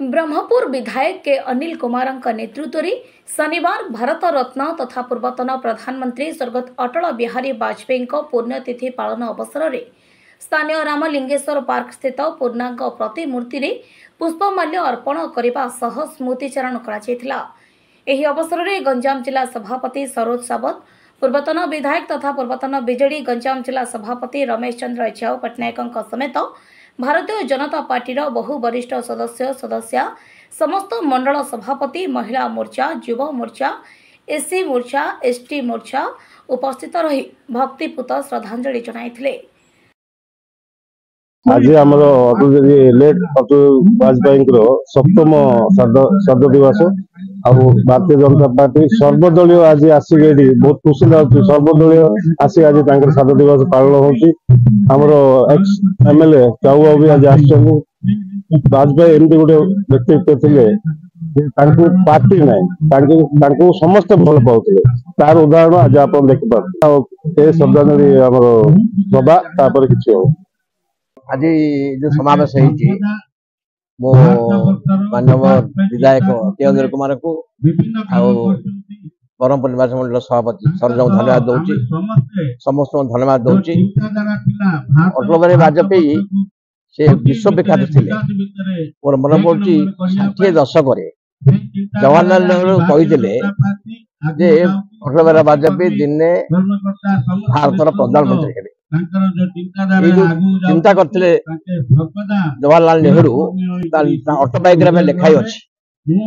ब्रह्मपुर विधायक के अनिल कुमार नेतृत्व में शनिवार भारत रत्न तथा पूर्वतन प्रधानमंत्री स्वर्गत अटल बिहारी वाजपेयी पुण्यतिथि पालन अवसर में स्थानीय रामलिंगेश्वर पार्क स्थित पूर्णांग प्रतिमूर्ति में पुष्पमाल्य अर्पण करने सह स्मृतिचारण करा। एही अवसर में गंजाम जिला सभापति सरोज सावत, पूर्वतन विधायक तथा पूर्वतन बीजेडी गंजाम जिला सभापति रमेश चंद्र झाऊ पट्टनायक समेत भारतीय जनता पार्टी बहु वरिष्ठ सदस्य समस्त मंडल सभापति, महिला मोर्चा, युवा मोर्चा, एससी मोर्चा, एसटी मोर्चा उपस्थित रही भक्तिपूत श्रद्धांजलि जनाइथिले। आज आमर लेट अटल वाजपेयी सप्तम श्राद्ध दिवस भारतीय जनता पार्टी सर्वदलीय आज आसिक बहुत खुशी लगे। सर्वदलीय आसिक आज श्राद्ध दिवस पालन होमर एक्स एमएलए चाऊ बाबू भी आज वाजपेयी एमती गोटे व्यक्तित्व थे पार्टी ना समस्त भल पाते तार उदाहरण आज आप देखिए श्रद्धांजलि सभा किसी हो आज जो समावेश मो मानव विधायक अनिल कुमार को ब्रह्मपुर निर्वाचन मंडल सभापति सरोज धन्यवाद दूची, समस्त धन्यवाद दूची। अटल बिहारी वाजपेयी से विश्वविख्यात थे। मोर मन पड़ी 60 दशक जवाहरलाल नेहरू कहते अटल बिहारी वाजपेयी दिने भारत प्रधानमंत्री चिंता करते जवाहरलाल नेहरू ऑटोबायोग्राफी लिखाई अच्छी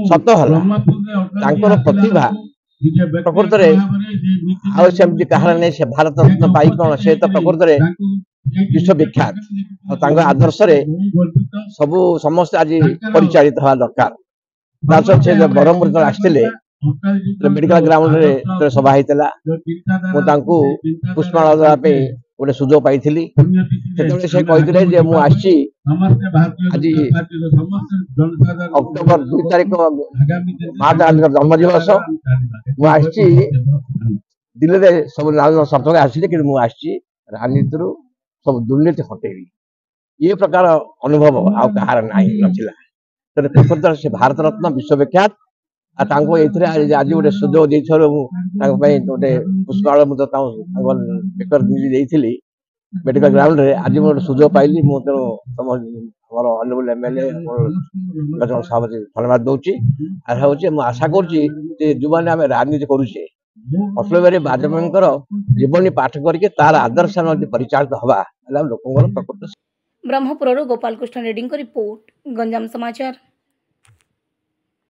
सत है प्रतिभा प्रकृत में कहार नहीं से भारत रत्न पाई कौन से तो प्रकृत विश्वविख्यात आदर्श सब समस्त आज परिचालित हवा दरकार। से ब्रह्मपुर आसते मेडिकल ग्राउंड सभा होता पुष्पमाला देवाई गोटे सुजोग पाई से कहते आज अक्टोबर 2 तारिख महात्मा गांधी जन्मदिवस मुझे दिल्ली में सब सप्ताह आसली कि मुझे राजनीति सब दुर्नीति हटेबी ये प्रकार अनुभव आ कहार ना प्रकृत से भारत रत्न विश्वविख्यात आज गोटे सुजोग गोटे पुष्पमाला मेडिकल ग्राउंड रे आज गोटे सुजोग पाइली तेणु अनबल एमएलए सभापति धन्यवाद दूची। आशा कर जो मैंने आम राजनीति करुचे अटल बिहारी वाजपेयी जीवनी पाठ करके तार आदर्श परिचालित हवा लोक प्रकृत। ब्रह्मपुर गोपाल कृष्ण रेड्डी रिपोर्ट, गंजाम समाचार।